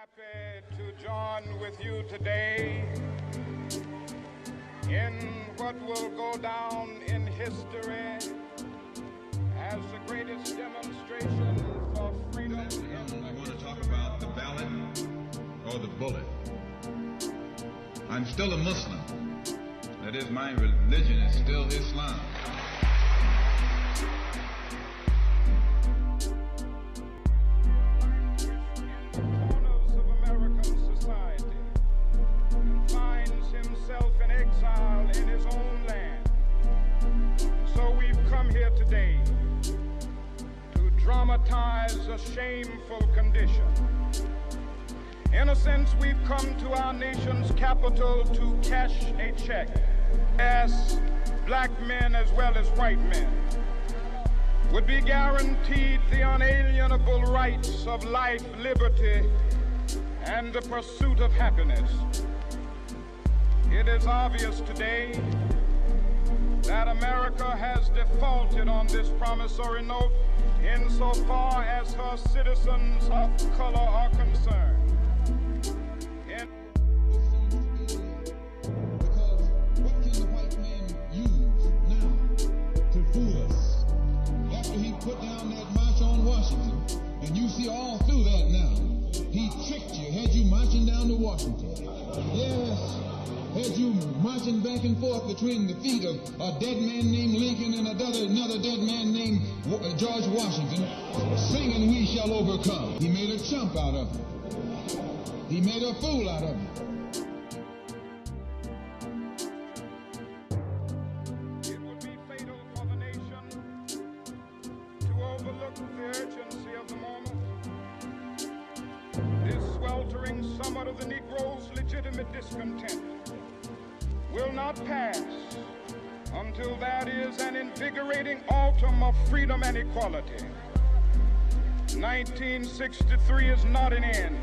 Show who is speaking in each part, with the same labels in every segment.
Speaker 1: Happy to join with you today in what will go down in history as the greatest demonstration for freedom.
Speaker 2: I want to talk about the ballot or the bullet. I'm still a Muslim. That is, my religion is still Islam.
Speaker 1: Dramatize a shameful condition. In a sense, we've come to our nation's capital to cash a check. As black men as well as white men would be guaranteed the unalienable rights of life, liberty, and the pursuit of happiness. It is obvious today that America has defaulted on this promissory note insofar as her citizens of color are concerned.
Speaker 3: Because what can the white man use now to fool us? After he put down that march on Washington, and you see all through that now, he tricked you, had you marching down to Washington. Yes. Had you marching back and forth between the feet of a dead man named Lincoln and another dead man named George Washington, singing "We Shall Overcome." He made a chump out of him. He made a fool out of him.
Speaker 1: It would be fatal for the nation to overlook the urgency of the moment. This sweltering summit of the Negro's legitimate discontent will not pass until that is an invigorating autumn of freedom and equality. 1963 is not an end,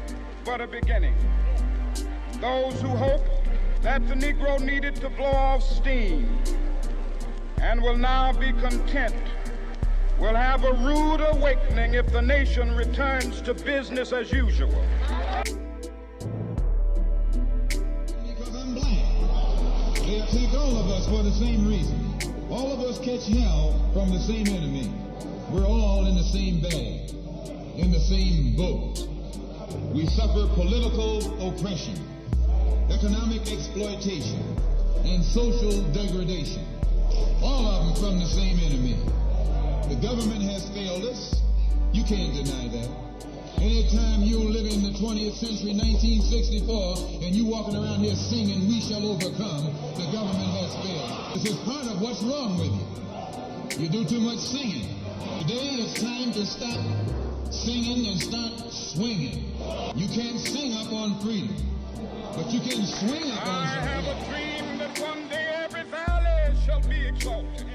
Speaker 1: but a beginning. Those who hope that the Negro needed to blow off steam and will now be content will have a rude awakening if the nation returns to business as usual.
Speaker 3: They attack all of us for the same reason. All of us catch hell from the same enemy. We're all in the same bag, in the same boat. We suffer political oppression, economic exploitation, and social degradation. All of them from the same enemy. The government has failed us. You can't deny that. Anytime you live in the 20th century, 1964, and you walking around here singing "We Shall Overcome," the government has failed. This is part of what's wrong with you. You do too much singing. Today it's time to stop singing and start swinging. You can't sing up on freedom, but you can swing up on
Speaker 1: I have
Speaker 3: freedom.
Speaker 1: a dream that one day every valley shall be exalted.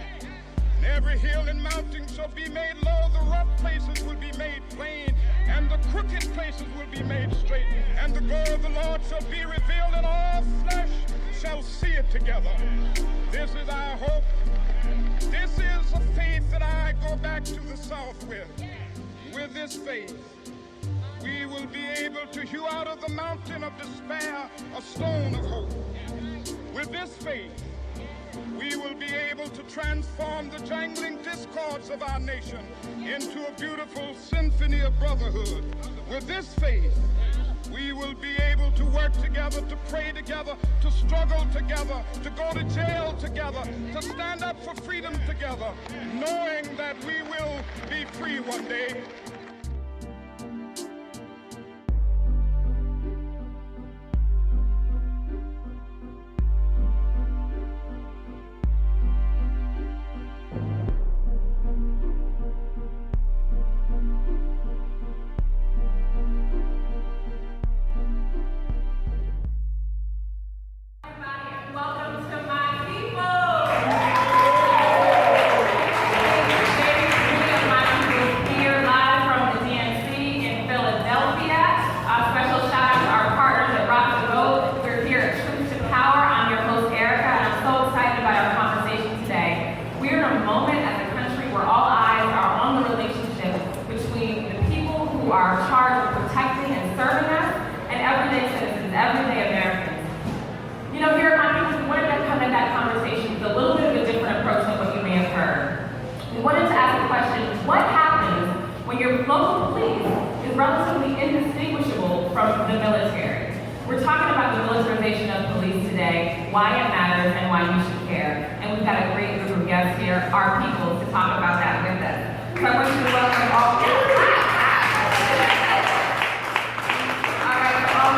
Speaker 1: Every hill and mountain shall be made low, the rough places will be made plain, and the crooked places will be made straight, and the glory of the Lord shall be revealed, and all flesh shall see it together. This is our hope. This is a faith that I go back to the South with. With this faith, we will be able to hew out of the mountain of despair a stone of hope. With this faith, we will be able to transform the jangling discords of our nation into a beautiful symphony of brotherhood. With this faith, we will be able to work together, to pray together, to struggle together, to go to jail together, to stand up for freedom together, knowing that we will be free one day.
Speaker 4: Welcome to my people. Here live the military. We're talking about the militarization of police today, why it matters, and why you should care. And we've got a great group of guests here, our people, to talk about that with us. So I want you to welcome all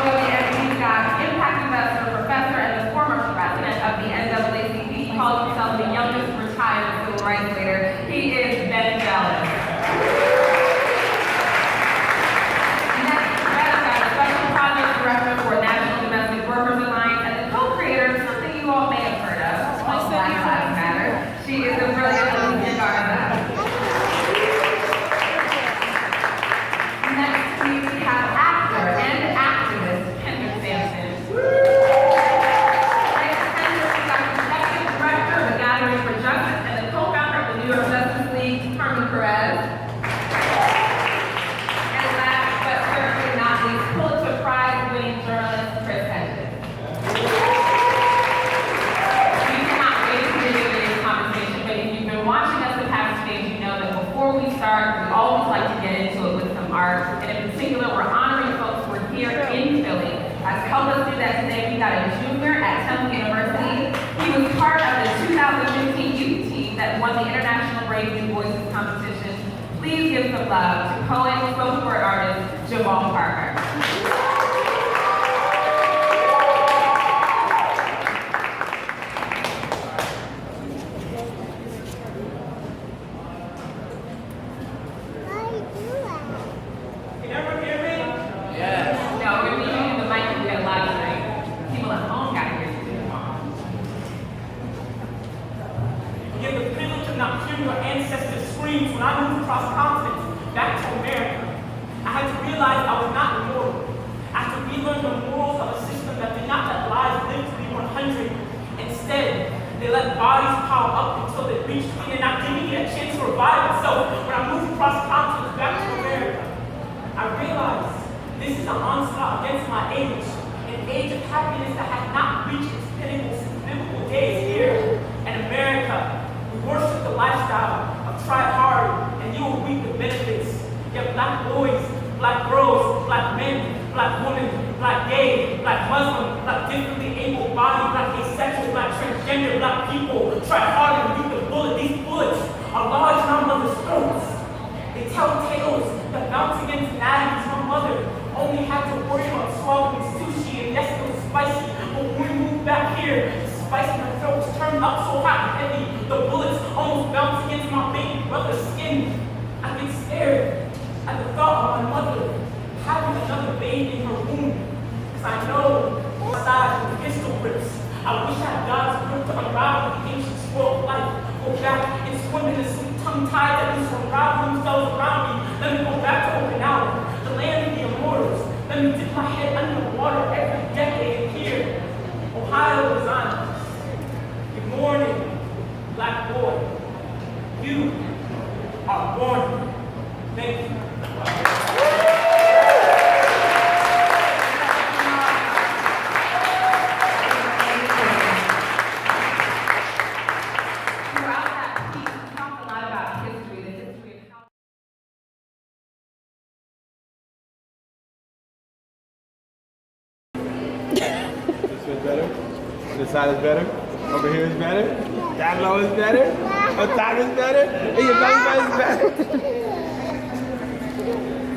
Speaker 4: we've got impact investor, professor, and the former president of the NAACP. He calls himself the youngest retired civil rights leader. He is Ben Jealous. Next, Ben is a special project director for National Domestic Workers Alliance and the co-creator of something you all may have heard of, called Black Lives Matter. She is a brilliant Olympian Garza. Next, we have actor and activist Kendrick Sampson. Next, Kendrick is our executive director of the Gathering for Justice and the co-founder of the New York Justice League, Carmen Perez. And last but certainly not least, Pulitzer Prize-winning journalist Chris Hedges. We cannot wait to get into today's conversation, but if you've been watching us the past few days, you know that before we start, we always like to get into it with some art. And in particular, we're honoring folks who are here in Philly. To help us do that today, we got a junior at Temple University. He was part of the 2015 youth team that won the International Brave New Voices competition. Please give some love to poet and spoken word artist Jamal Parker.
Speaker 5: Can everyone hear me?
Speaker 4: No, we're using the mic to get a lot of things. People at home got to hear you too.
Speaker 5: You get the privilege of not hearing your ancestors' screams when I moved across continents back to America. I had to realize I was not immortal. I had to relearn the morals of a system that did not let lives live to be 100. Instead, they let bodies pile up until they reached me and not giving me a chance to revive itself. When I moved across continents back to America, I realized this is an onslaught against my age, an age of happiness that had not reached its pinnacle since biblical days here in America. We worship the lifestyle of try hard and you will reap the benefits. Yet black boys, black girls, black men, black women, black gay, black Muslim, black differently able-bodied, black asexual, black transgender, black people try hard and reap the bullet. These bullets are large in our mother's throats. They tell tales that bounce against anatomies. My mother only had to worry about swallowing sushi, and yes, it was spicy. But when we moved back here, the spice in her throat turned up so hot and heavy, the bullets almost bounced against my baby brother's skin. I get scared at the thought of my mother having another baby in her womb. Because I know outside with pistol grips. I wish I had God's grip to unravel the ancient scroll of life. Go back and swim in the sweet tongue-tied that used to unravel themselves around me. Let me go back to Okinawa, the land of the immortals. Let me dip my head under the water every decade here. Ohio is honest. Good morning, black boy. You are born. Thank you.
Speaker 4: Throughout that piece, we talked a lot about history, the history of how
Speaker 6: This one's better. This side is better. Over here is better. That low is better. On top is better. And your belly button is better.